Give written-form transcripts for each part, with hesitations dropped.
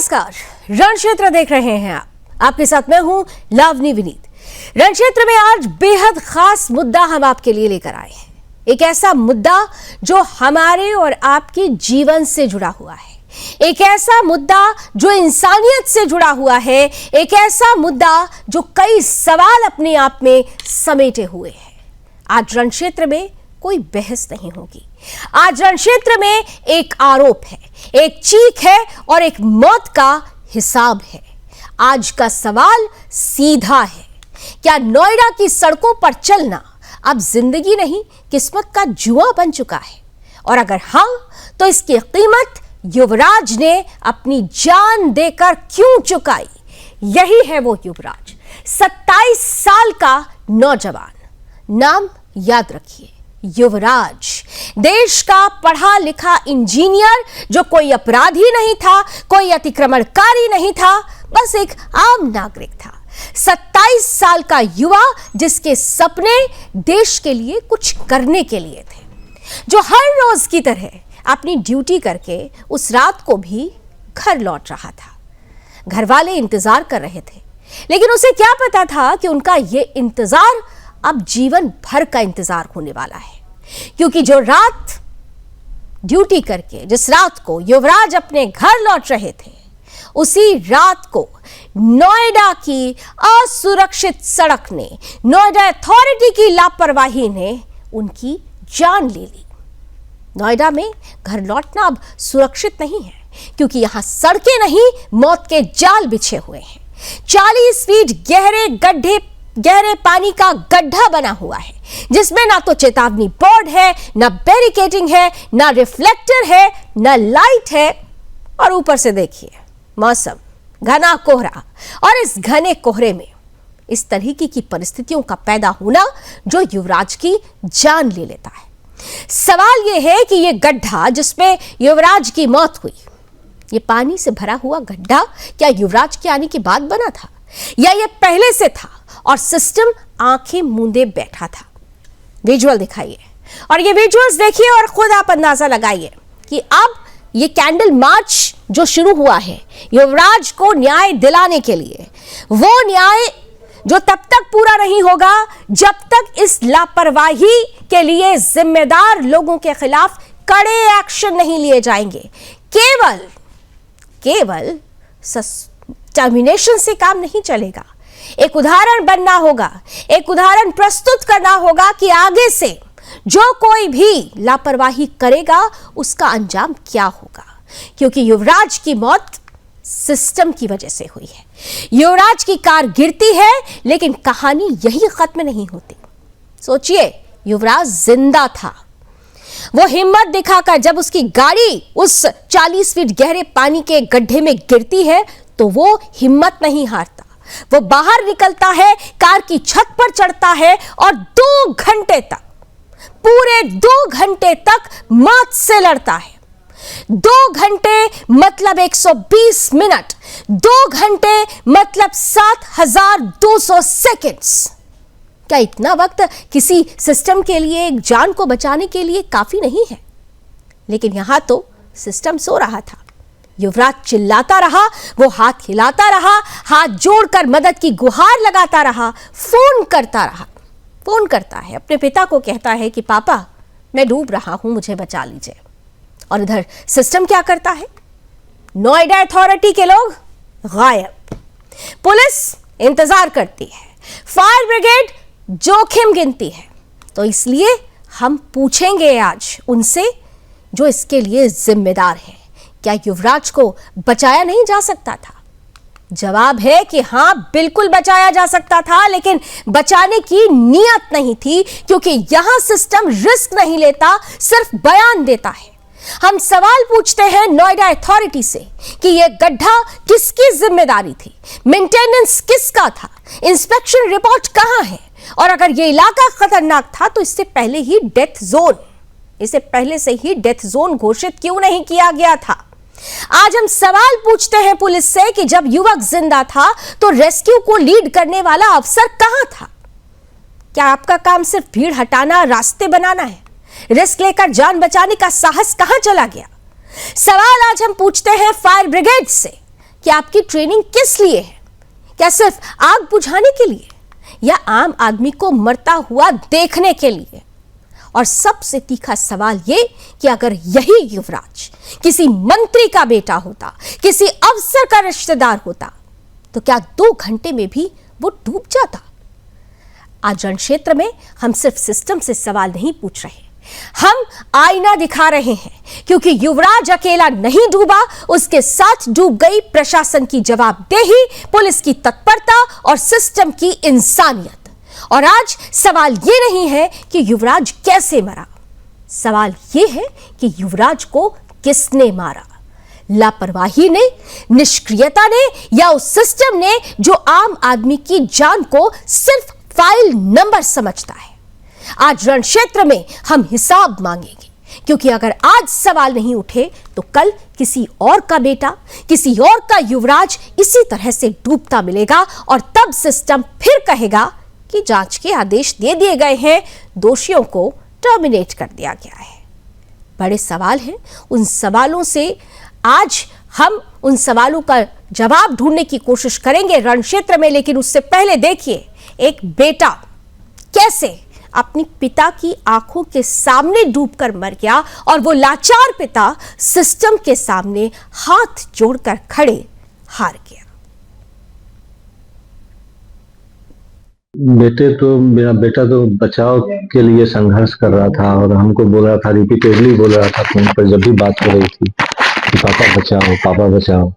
नमस्कार, रण क्षेत्र देख रहे हैं आप। आपके साथ मैं हूं लावनी विनीत। रण क्षेत्र में आज बेहद खास मुद्दा हम आपके लिए लेकर आए हैं। एक ऐसा मुद्दा जो हमारे और आपके जीवन से जुड़ा हुआ है, एक ऐसा मुद्दा जो इंसानियत से जुड़ा हुआ है, एक ऐसा मुद्दा जो कई सवाल अपने आप में समेटे हुए है। आज रण क्षेत्र में कोई बहस नहीं होगी। आज रण क्षेत्र में एक आरोप है, एक चीख है और एक मौत का हिसाब है। आज का सवाल सीधा है, क्या नोएडा की सड़कों पर चलना अब जिंदगी नहीं किस्मत का जुआ बन चुका है? और अगर हाँ, तो इसकी कीमत युवराज ने अपनी जान देकर क्यों चुकाई? यही है वो युवराज, 27 साल का नौजवान। नाम याद रखिए, युवराज। देश का पढ़ा लिखा इंजीनियर जो कोई अपराधी नहीं था, कोई अतिक्रमणकारी नहीं था, बस एक आम नागरिक था। 27 साल का युवा जिसके सपने देश के लिए कुछ करने के लिए थे, जो हर रोज की तरह अपनी ड्यूटी करके उस रात को भी घर लौट रहा था। घर वाले इंतजार कर रहे थे, लेकिन उसे क्या पता था कि उनका यह इंतजार अब जीवन भर का इंतजार होने वाला है। क्योंकि जो रात ड्यूटी करके, जिस रात को युवराज अपने घर लौट रहे थे, उसी रात को नोएडा की असुरक्षित सड़क ने, नोएडा अथॉरिटी की लापरवाही ने उनकी जान ले ली। नोएडा में घर लौटना अब सुरक्षित नहीं है, क्योंकि यहां सड़कें नहीं, मौत के जाल बिछे हुए हैं। 40 फीट गहरे पानी का गड्ढा बना हुआ है, जिसमें ना तो चेतावनी बोर्ड है, ना बैरिकेडिंग है, ना रिफ्लेक्टर है, ना लाइट है। और ऊपर से देखिए मौसम, घना कोहरा। और इस घने कोहरे में इस तरीके की परिस्थितियों का पैदा होना जो युवराज की जान ले लेता है। सवाल यह है कि यह गड्ढा जिसमें युवराज की मौत हुई, यह पानी से भरा हुआ गड्ढा क्या युवराज के आने के बाद बना था, या यह पहले से था और सिस्टम आंखें मूंदे बैठा था? विजुअल दिखाइए और ये विजुअल्स देखिए और खुद आप अंदाजा लगाइए कि अब ये कैंडल मार्च जो शुरू हुआ है युवराज को न्याय दिलाने के लिए, वो न्याय जो तब तक पूरा नहीं होगा जब तक इस लापरवाही के लिए जिम्मेदार लोगों के खिलाफ कड़े एक्शन नहीं लिए जाएंगे। केवल टर्मिनेशन से काम नहीं चलेगा। एक उदाहरण बनना होगा, एक उदाहरण प्रस्तुत करना होगा कि आगे से जो कोई भी लापरवाही करेगा उसका अंजाम क्या होगा। क्योंकि युवराज की मौत सिस्टम की वजह से हुई है। युवराज की कार गिरती है, लेकिन कहानी यही खत्म नहीं होती। सोचिए, युवराज जिंदा था। वो हिम्मत दिखाकर जब उसकी गाड़ी उस 40 फीट गहरे पानी के गड्ढे में गिरती है, तो वो हिम्मत नहीं हारता। वो बाहर निकलता है, कार की छत पर चढ़ता है और 2 घंटे तक, पूरे 2 घंटे तक मौत से लड़ता है। 2 घंटे मतलब 120 मिनट, 2 घंटे मतलब 7200 सेकेंड्स। क्या इतना वक्त किसी सिस्टम के लिए, एक जान को बचाने के लिए काफी नहीं है? लेकिन यहां तो सिस्टम सो रहा था। युवराज चिल्लाता रहा, वो हाथ हिलाता रहा, हाथ जोड़कर मदद की गुहार लगाता रहा, फोन करता है अपने पिता को, कहता है कि पापा मैं डूब रहा हूं, मुझे बचा लीजिए। और इधर सिस्टम क्या करता है? नोएडा अथॉरिटी के लोग गायब, पुलिस इंतजार करती है, फायर ब्रिगेड जोखिम गिनती है। तो इसलिए हम पूछेंगे आज उनसे जो इसके लिए जिम्मेदार है, क्या युवराज को बचाया नहीं जा सकता था? जवाब है कि हां, बिल्कुल बचाया जा सकता था, लेकिन बचाने की नीयत नहीं थी, क्योंकि यहां सिस्टम रिस्क नहीं लेता, सिर्फ बयान देता है। हम सवाल पूछते हैं नोएडा अथॉरिटी से कि यह गड्ढा किसकी जिम्मेदारी थी, मेंटेनेंस किसका था, इंस्पेक्शन रिपोर्ट कहां है, और अगर यह इलाका खतरनाक था तो इससे पहले से ही डेथ जोन घोषित क्यों नहीं किया गया था? आज हम सवाल पूछते हैं पुलिस से कि जब युवक जिंदा था तो रेस्क्यू को लीड करने वाला अफसर कहां था? क्या आपका काम सिर्फ भीड़ हटाना, रास्ते बनाना है? रिस्क लेकर जान बचाने का साहस कहां चला गया? सवाल आज हम पूछते हैं फायर ब्रिगेड से कि आपकी ट्रेनिंग किस लिए है? क्या सिर्फ आग बुझाने के लिए या आम आदमी को मरता हुआ देखने के लिए? और सबसे तीखा सवाल यह कि अगर यही युवराज किसी मंत्री का बेटा होता, किसी अफसर का रिश्तेदार होता, तो क्या 2 घंटे में भी वो डूब जाता? आज रण क्षेत्र में हम सिर्फ सिस्टम से सवाल नहीं पूछ रहे, हम आईना दिखा रहे हैं, क्योंकि युवराज अकेला नहीं डूबा, उसके साथ डूब गई प्रशासन की जवाबदेही, पुलिस की तत्परता और सिस्टम की इंसानियत। और आज सवाल यह नहीं है कि युवराज कैसे मरा, सवाल यह है कि युवराज को किसने मारा? लापरवाही ने, निष्क्रियता ने, या उस सिस्टम ने जो आम आदमी की जान को सिर्फ फाइल नंबर समझता है? आज रण क्षेत्र में हम हिसाब मांगेंगे, क्योंकि अगर आज सवाल नहीं उठे तो कल किसी और का बेटा, किसी और का युवराज इसी तरह से डूबता मिलेगा, और तब सिस्टम फिर कहेगा कि जांच के आदेश दे दिए गए हैं, दोषियों को टर्मिनेट कर दिया गया है। बड़े सवाल हैं, उन सवालों से आज हम उन सवालों का जवाब ढूंढने की कोशिश करेंगे रण क्षेत्र में। लेकिन उससे पहले देखिए, एक बेटा कैसे अपनी पिता की आंखों के सामने डूबकर मर गया, और वो लाचार पिता सिस्टम के सामने हाथ जोड़कर खड़े हार गया। मेरा बेटा तो बचाव के लिए संघर्ष कर रहा था, और हमको बोल रहा था, रिपीटेडली बोल रहा था फोन पर जब भी बात हो रही थी कि पापा बचाओ, पापा बचाओ,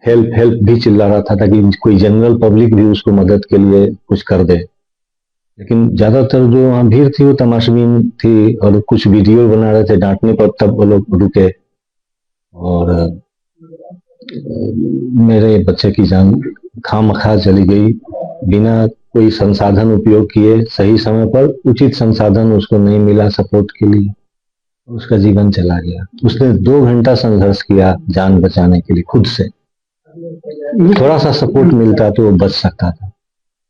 हेल्प हेल्प भी चिल्ला रहा था, ताकि कोई जनरल पब्लिक भी उसको मदद के लिए कुछ कर दे। लेकिन ज्यादातर जो वहाँ भीड़ थी वो तमाशबीन थी, और कुछ वीडियो बना रहे थे डांटने पर, तब वो लोग रुके, और मेरे बच्चे की जान खामखा चली गई बिना कोई संसाधन उपयोग किए। सही समय पर उचित संसाधन उसको नहीं मिला सपोर्ट के लिए, उसका जीवन चला गया। उसने 2 घंटा संघर्ष किया जान बचाने के लिए खुद से। थोड़ा सा सपोर्ट मिलता तो वो बच सकता था।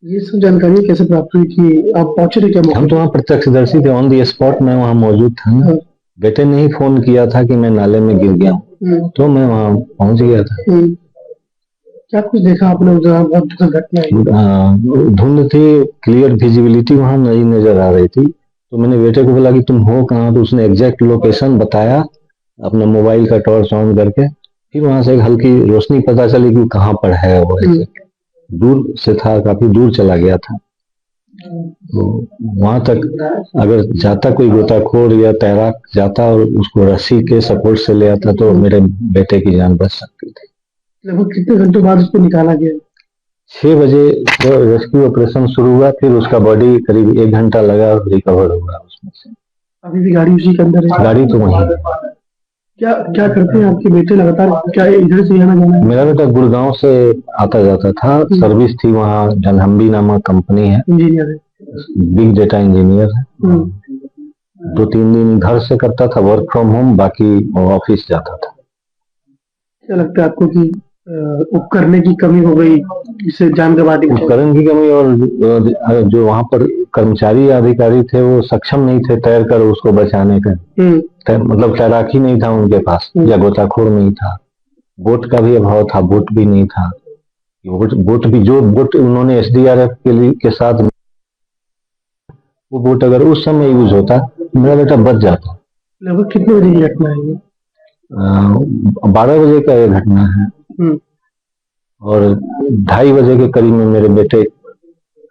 ये सब जानकारी कैसे प्राप्त हुई कि आप पहुंचे थे? क्या हम तो वहाँ प्रत्यक्षदर्शी थे, ऑन द स्पॉट मैं वहाँ मौजूद था ना। बेटे ने ही फोन किया था कि मैं नाले में गिर गया हूँ, तो मैं वहाँ पहुंच गया था। क्या कुछ देखा आपने? बहुत दुखद घटना है। धुंध थी, क्लियर विजिबिलिटी वहाँ नहीं नजर आ रही थी, तो मैंने बेटे को बोला कि तुम हो कहाँ, तो उसने एग्जैक्ट लोकेशन बताया अपना मोबाइल का टॉर्च ऑन करके। फिर वहां से एक हल्की रोशनी पता चली कि कहाँ पर है वो। दूर से था, काफी दूर चला गया था, तो वहां तक अगर जाता कोई गोताखोर या तैराक जाता और उसको रस्सी के सपोर्ट से ले आता तो मेरे बेटे की जान बच सकती थी। लगभग कितने घंटों बाद उसको निकाला गया? 6 बजे तो रेस्क्यू ऑपरेशन शुरू हुआ, फिर उसका बॉडी करीब 1 घंटा लगा रिकवर हुआ उसमें से। अभी भी गाड़ी उसी के अंदर है? गाड़ी तो वहीं है। क्या क्या करते हैं आपके बेटे लगातार? क्या इधर से आना जाना? मेरा बेटा गुड़गांव से आता जाता था, सर्विस थी वहाँ, जनहम्बी नामक कंपनी है, इंजीनियर है, बिग डेटा इंजीनियर है। 2-3 दिन घर से करता था वर्क फ्रॉम होम, बाकी ऑफिस जाता था। क्या लगता है आपको कि उपकरण की कमी हो गई, इससे जान गंवा दी? उपकरण की कमी, और जो वहाँ पर कर्मचारी या अधिकारी थे वो सक्षम नहीं थे तैर कर उसको बचाने का। मतलब तैराकी नहीं था उनके पास, या गोताखोर नहीं था। बोट का भी अभाव था, बोट भी नहीं था। बोट भी, जो बोट उन्होंने SDRF के साथ, वो बोट अगर उस समय यूज होता मेरा बेटा बच जाता। लगभग कितने बजे की घटना है ये? 12 बजे का ये घटना है, और 2:30 बजे के करीब में मेरे बेटे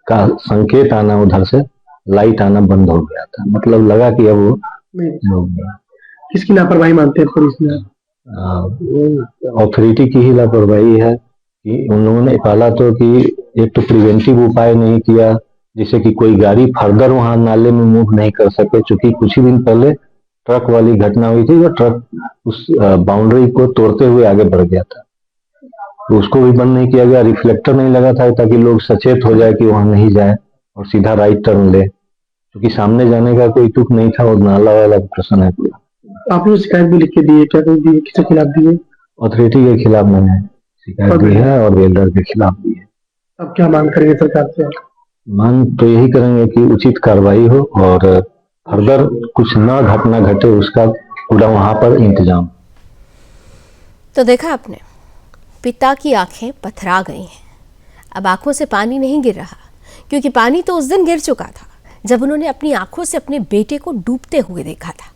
का संकेत आना, उधर से लाइट आना बंद हो गया था। मतलब लगा कि अब वो किसकी लापरवाही मानते हैं पुलिस में? अथॉरिटी की ही लापरवाही है कि उन लोगों ने पहला तो कि एक तो प्रिवेंटिव उपाय नहीं किया, जिससे कि कोई गाड़ी फर्दर वहां नाले में मूव नहीं कर सके। चूंकि कुछ ही दिन पहले ट्रक वाली घटना हुई थी, वो ट्रक उस बाउंड्री को तोड़ते हुए आगे बढ़ गया था, तो उसको भी बंद नहीं किया गया। रिफ्लेक्टर नहीं लगा था ताकि लोग सचेत हो जाए कि वहां नहीं जाए और सीधा राइट टर्न ले, क्योंकि सामने जाने का कोई तुक नहीं था और नाला वाला प्रश्न है पूरा। आपने शिकायत भी लिख के दी है? क्या कोई दी? किसके खिलाफ दी है? अथॉरिटी के खिलाफ मैंने शिकायत दी है, और वेल्डर के खिलाफ भी है। अब क्या मांग करेंगे सरकार से? मांग तो यही करेंगे कि उचित कार्रवाई हो, और फर्दर कुछ न घटना घटे उसका पूरा वहां पर इंतजाम। तो देखा आपने, पिता की आंखें पथरा गई हैं। अब आंखों से पानी नहीं गिर रहा, क्योंकि पानी तो उस दिन गिर चुका था जब उन्होंने अपनी आंखों से अपने बेटे को डूबते हुए देखा था।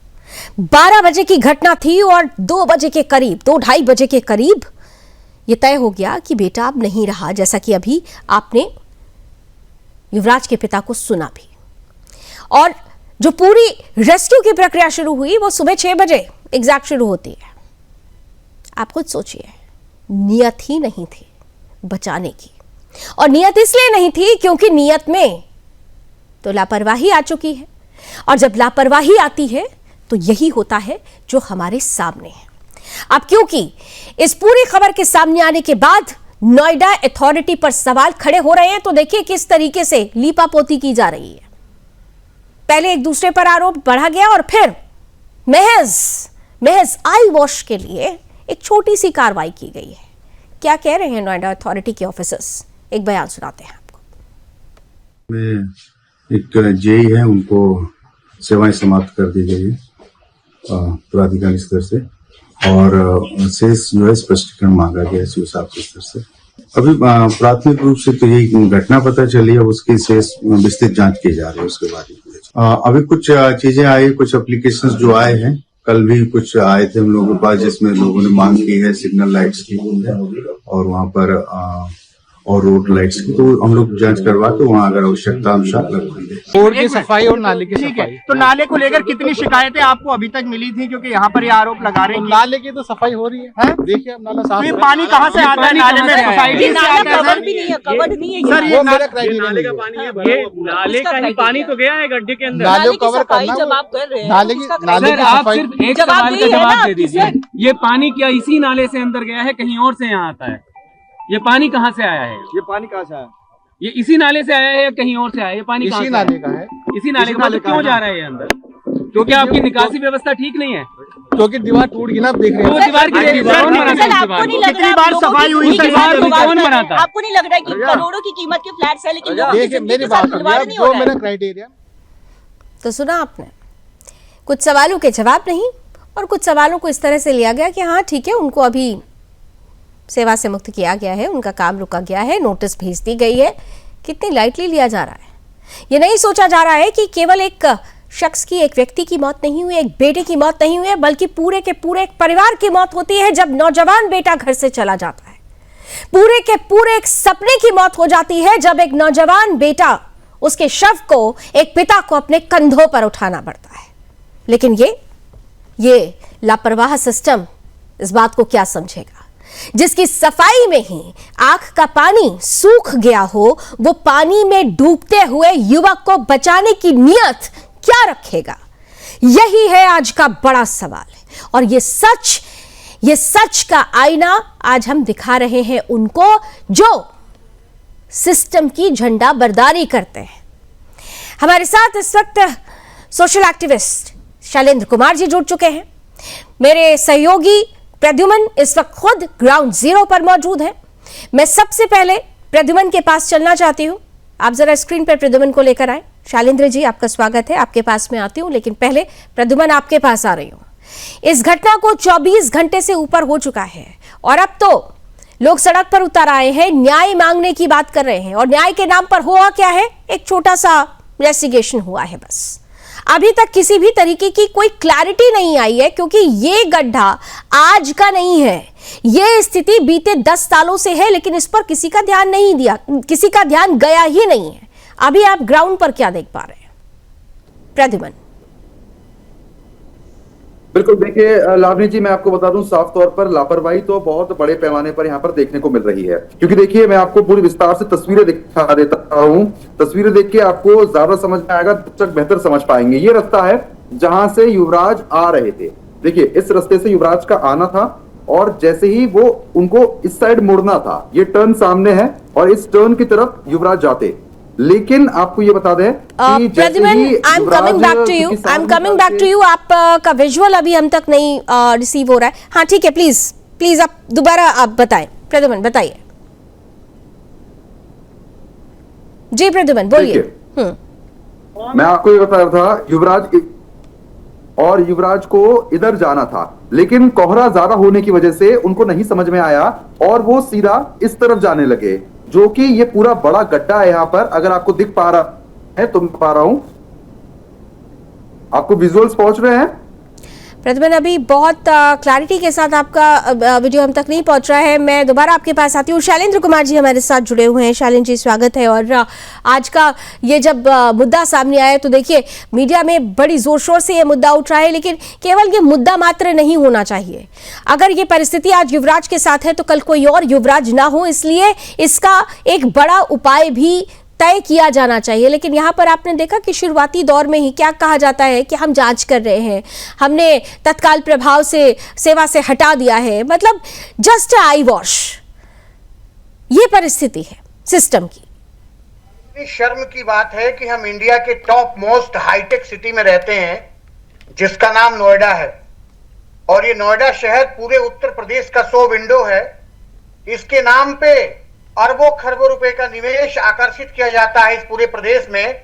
12 बजे की घटना थी और 2 बजे के करीब, 2-2:30 बजे के करीब यह तय हो गया कि बेटा अब नहीं रहा, जैसा कि अभी आपने युवराज के पिता को सुना भी। और जो पूरी रेस्क्यू की प्रक्रिया शुरू हुई वो सुबह 6 बजे एग्जैक्ट शुरू होती है। आप खुद सोचिए, नियत ही नहीं थी बचाने की, और नियत इसलिए नहीं थी क्योंकि नियत में तो लापरवाही आ चुकी है, और जब लापरवाही आती है तो यही होता है जो हमारे सामने है। अब क्योंकि इस पूरी खबर के सामने आने के बाद नोएडा अथॉरिटी पर सवाल खड़े हो रहे हैं, तो देखिए किस तरीके से लीपापोती की जा रही है। पहले एक दूसरे पर आरोप बढ़ा गया और फिर महज आई वॉश के लिए एक छोटी सी कार्रवाई की गई है। क्या कह रहे हैं नोएडा अथॉरिटी के ऑफिसर्स, एक बयान सुनाते हैं आपको। एक जेई है, उनको सेवाएं समाप्त कर दी गई है पदाधिकारी स्तर से, और शेष जो है स्पष्टीकरण मांगा गया है शिव साहब के स्तर से। अभी प्राथमिक रूप से तो यही घटना पता चली है, उसकी शेष विस्तृत जांच की जा रही है। उसके बाद अभी कुछ चीजें आई, कुछ एप्लीकेशंस जो आए हैं, कल भी कुछ आए थे हम लोगों के पास, जिसमें लोगों ने मांग की है सिग्नल लाइट्स की और वहां पर और रोड लाइट्स की, तो हम लोग जांच करवा के वहाँ अगर आवश्यकता अनुसार लगेंगे। रोड की सफाई और नाले की सफाई। तो नाले को लेकर कितनी शिकायतें आपको अभी तक मिली थी, क्योंकि यहाँ पर ये आरोप लगा रहे हैं? नाले की तो सफाई हो रही है, देखिए अब नाला साफ है। पानी कहाँ से आता है नाले में? सोसाइटी से आता है? कवर भी नहीं है, कवर नहीं है सर, वो मेरा क्राइटेरिया का पानी है, नाले का ही पानी तो गया है गड्ढे के अंदर। नाले को कवर करना, जब आप कर रहे हैं नाले की आप सिर्फ एक सवाल का जवाब दे दीजिए, ये पानी क्या इसी नाले से अंदर गया है, कहीं और से यहाँ आता है? ये पानी कहाँ से आया है? ये पानी कहाँ से आया? ये इसी नाले से आया है या कहीं और से आया है? ये पानी इसी नाले का है। इसी नाले का क्यों जा रहा है ये अंदर? क्योंकि आपकी निकासी व्यवस्था ठीक नहीं है, क्योंकि दीवार टूट गई ना, आप देख रहे हैं। दीवार की कौन बनाता है? आपको नहीं लग रहा है बार सफाई हुई? कौन बनाता है? आपको नहीं लग रहा है कि करोड़ों की कीमत के फ्लैट्स है, लेकिन देखिए मेरी बात सुनिए, जो मेरा क्राइटेरिया। तो सुना आपने, कुछ सवालों के जवाब नहीं, और कुछ सवालों को इस तरह से लिया गया कि हाँ ठीक है, उनको अभी सेवा से मुक्त किया गया है, उनका काम रुका गया है, नोटिस भेज दी गई है। कितनी लाइटली लिया जा रहा है। ये नहीं सोचा जा रहा है कि केवल एक शख्स की, एक व्यक्ति की मौत नहीं हुई, एक बेटे की मौत नहीं हुई है, बल्कि पूरे के पूरे एक परिवार की मौत होती है जब नौजवान बेटा घर से चला जाता है। पूरे के पूरे एक सपने की मौत हो जाती है जब एक नौजवान बेटा, उसके शव को एक पिता को अपने कंधों पर उठाना पड़ता है। लेकिन ये लापरवाह सिस्टम इस बात को क्या समझेगा? जिसकी सफाई में ही आंख का पानी सूख गया हो, वो पानी में डूबते हुए युवक को बचाने की नियत क्या रखेगा? यही है आज का बड़ा सवाल। और ये सच का आईना आज हम दिखा रहे हैं उनको जो सिस्टम की झंडा बरदारी करते हैं। हमारे साथ इस वक्त सोशल एक्टिविस्ट शैलेंद्र कुमार जी जुड़ चुके हैं। मेरे सहयोगी प्रद्युमन इस वक्त खुद ग्राउंड जीरो पर मौजूद है। मैं सबसे पहले प्रद्युमन के पास चलना चाहती हूं। आप जरा स्क्रीन पर प्रद्युमन को लेकर आए। शैलेंद्र जी, आपका स्वागत है, आपके पास में आती हूं, लेकिन पहले प्रद्युमन आपके पास आ रही हूं। इस घटना को 24 घंटे से ऊपर हो चुका है और अब तो लोग सड़क पर उतर आए हैं, न्याय मांगने की बात कर रहे हैं। और न्याय के नाम पर हुआ क्या है? एक छोटा सा इन्वेस्टिगेशन हुआ है बस। अभी तक किसी भी तरीके की कोई क्लैरिटी नहीं आई है, क्योंकि ये गड्ढा आज का नहीं है, ये स्थिति बीते 10 सालों से है, लेकिन इस पर किसी का ध्यान नहीं दिया, किसी का ध्यान गया ही नहीं है। अभी आप ग्राउंड पर क्या देख पा रहे हैं प्रद्युमन? बिल्कुल, देखिए लावनी जी, मैं आपको बता दूं साफ तौर पर लापरवाही तो बहुत बड़े पैमाने पर यहाँ पर देखने को मिल रही है। क्योंकि देखिए, मैं आपको पूरी विस्तार से तस्वीरें दिखा देता हूँ। तस्वीरें देख के आपको ज्यादा समझ में आएगा, तब तक बेहतर समझ पाएंगे। ये रास्ता है जहां से युवराज आ रहे थे। देखिए, इस रास्ते से युवराज का आना था और जैसे ही वो उनको इस साइड मुड़ना था, ये टर्न सामने है और इस टर्न की तरफ युवराज जाते। लेकिन आपको ये बता दें कि Pradyuman, I am coming back to you. आपका विजुअल अभी हम तक नहीं रिसीव हो रहा है। हाँ ठीक है, प्लीज आप दोबारा आप बताएं। प्रद्युमन बताइए। जी प्रद्युमन बोलिए। मैं आपको ये बता रहा था, युवराज और युवराज को इधर जाना था, लेकिन कोहरा ज्यादा होने की वजह से उनको नहीं समझ में आया और वो सीधा इस तरफ जाने लगे, जो कि ये पूरा बड़ा गड्ढा है यहाँ पर। अगर आपको दिख पा रहा है तो मैं पा रहा हूं, आपको विजुअल्स पहुंच रहे हैं? प्रद्युमन, अभी बहुत क्लैरिटी के साथ आपका वीडियो हम तक नहीं पहुंच रहा है। मैं दोबारा आपके पास आती हूँ। शैलेंद्र कुमार जी हमारे साथ जुड़े हुए हैं। शैलेंद्र जी, स्वागत है। और आज का ये जब मुद्दा सामने आया तो देखिए, मीडिया में बड़ी जोर शोर से ये मुद्दा उठ रहा है, लेकिन केवल ये मुद्दा मात्र नहीं होना चाहिए। अगर ये परिस्थिति आज युवराज के साथ है तो कल कोई और युवराज ना हो, इसलिए इसका एक बड़ा उपाय भी तय किया जाना चाहिए। लेकिन यहाँ पर आपने देखा कि शुरुआती दौर में ही क्या कहा जाता है कि हम जांच कर रहे हैं, हमने तत्काल प्रभाव से सेवा से हटा दिया है, मतलब जस्ट आई वॉश। ये परिस्थिति है सिस्टम की। शर्म की बात है कि हम इंडिया के टॉप मोस्ट हाईटेक सिटी में रहते हैं जिसका नाम नोएडा है, और ये नोएडा शहर पूरे उत्तर प्रदेश का शो विंडो है। इसके नाम पे अरबों खरबों रुपए का निवेश आकर्षित किया जाता है इस पूरे प्रदेश में,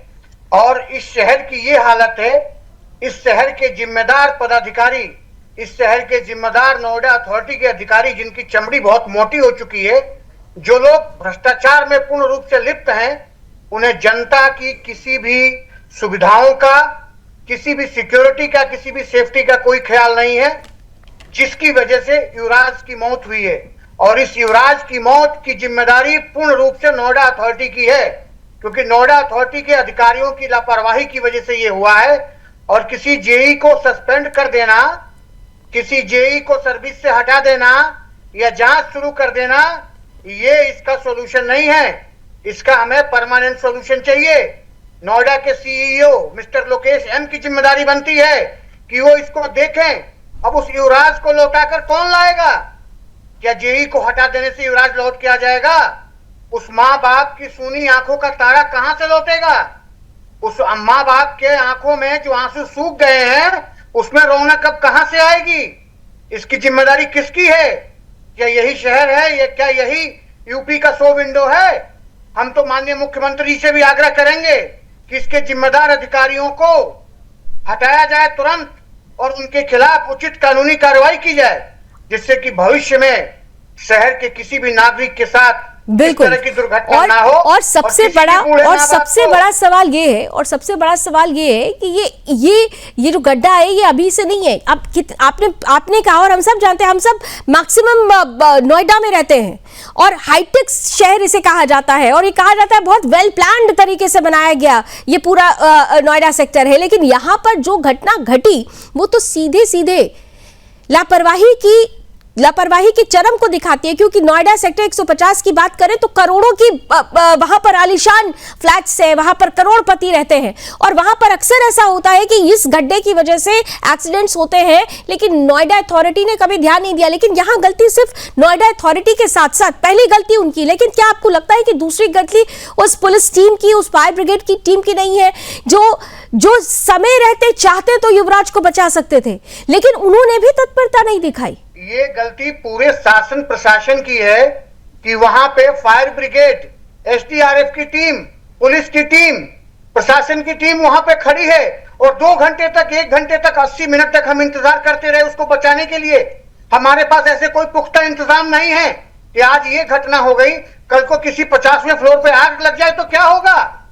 और इस शहर की ये हालत है। इस शहर के जिम्मेदार पदाधिकारी, इस शहर के जिम्मेदार नोएडा अथॉरिटी के अधिकारी, जिनकी चमड़ी बहुत मोटी हो चुकी है, जो लोग भ्रष्टाचार में पूर्ण रूप से लिप्त हैं, उन्हें जनता की किसी भी सुविधाओं का, किसी भी सिक्योरिटी का, किसी भी सेफ्टी का कोई ख्याल नहीं है, जिसकी वजह से युवराज की मौत हुई है। और इस युवराज की मौत की जिम्मेदारी पूर्ण रूप से नोएडा अथॉरिटी की है, क्योंकि नोएडा अथॉरिटी के अधिकारियों की लापरवाही की वजह से ये हुआ है। और किसी जेई को सस्पेंड कर देना, किसी जेई को सर्विस से हटा देना या जांच शुरू कर देना, ये इसका सॉल्यूशन नहीं है। इसका हमें परमानेंट सॉल्यूशन चाहिए। नोएडा के सीईओ मिस्टर लोकेश एम की जिम्मेदारी बनती है कि वो इसको देखें। अब उस युवराज को लौटाकर कौन लाएगा? क्या जेई को हटा देने से युवराज लौट के आ जाएगा? उस माँ बाप की सूनी आंखों का तारा कहां से लौटेगा? उस माँ बाप के आंखों में जो आंसू सूख गए हैं, उसमें रौनक अब कहां से आएगी? इसकी जिम्मेदारी किसकी है? क्या यही शहर है? या क्या यही यूपी का शो विंडो है? हम तो माननीय मुख्यमंत्री से भी आग्रह करेंगे कि इसके जिम्मेदार अधिकारियों को हटाया जाए तुरंत और उनके खिलाफ उचित कानूनी कार्रवाई की जाए, जिससे कि भविष्य में शहर के किसी भी नागरिक के साथ बिल्कुल इस तरह की दुर्घटना ना हो। और सबसे बड़ा सवाल ये है, और सबसे बड़ा सवाल ये है कि ये जो गड्ढा है ये अभी से नहीं है। अब आपने कहा और हम सब जानते हैं, हम सब मैक्सिमम नोएडा में रहते हैं और हाईटेक शहर इसे कहा जाता है, और ये कहा जाता है बहुत वेल प्लान्ड तरीके से बनाया गया ये पूरा नोएडा सेक्टर है। लेकिन यहाँ पर जो घटना घटी वो तो सीधे सीधे लापरवाही की चरम को दिखाती है, क्योंकि नोएडा सेक्टर 150 की बात करें तो करोड़ों की वहां पर आलीशान फ्लैट्स है, वहां पर करोड़पति रहते हैं, और वहां पर अक्सर ऐसा होता है कि इस गड्ढे की वजह से एक्सीडेंट्स होते हैं, लेकिन नोएडा अथॉरिटी ने कभी ध्यान नहीं दिया। लेकिन यहां गलती सिर्फ नोएडा अथॉरिटी के साथ साथ पहली गलती उनकी, लेकिन क्या आपको लगता है कि दूसरी गलती उस पुलिस टीम की, उस फायर ब्रिगेड की टीम की नहीं है, जो समय रहते चाहते तो युवराज को बचा सकते थे, लेकिन उन्होंने भी तत्परता नहीं दिखाई? ये गलती पूरे शासन प्रशासन की है कि वहां पे फायर ब्रिगेड, एसडीआरएफ की टीम, पुलिस की टीम, प्रशासन की टीम वहां पे खड़ी है, और 2 घंटे तक, 1 घंटे तक, 80 मिनट तक हम इंतजार करते रहे उसको बचाने के लिए। हमारे पास ऐसे कोई पुख्ता इंतजाम नहीं है कि आज ये घटना हो गई, कल को किसी 50वें फ्लोर पे आग लग जाए तो क्या होगा?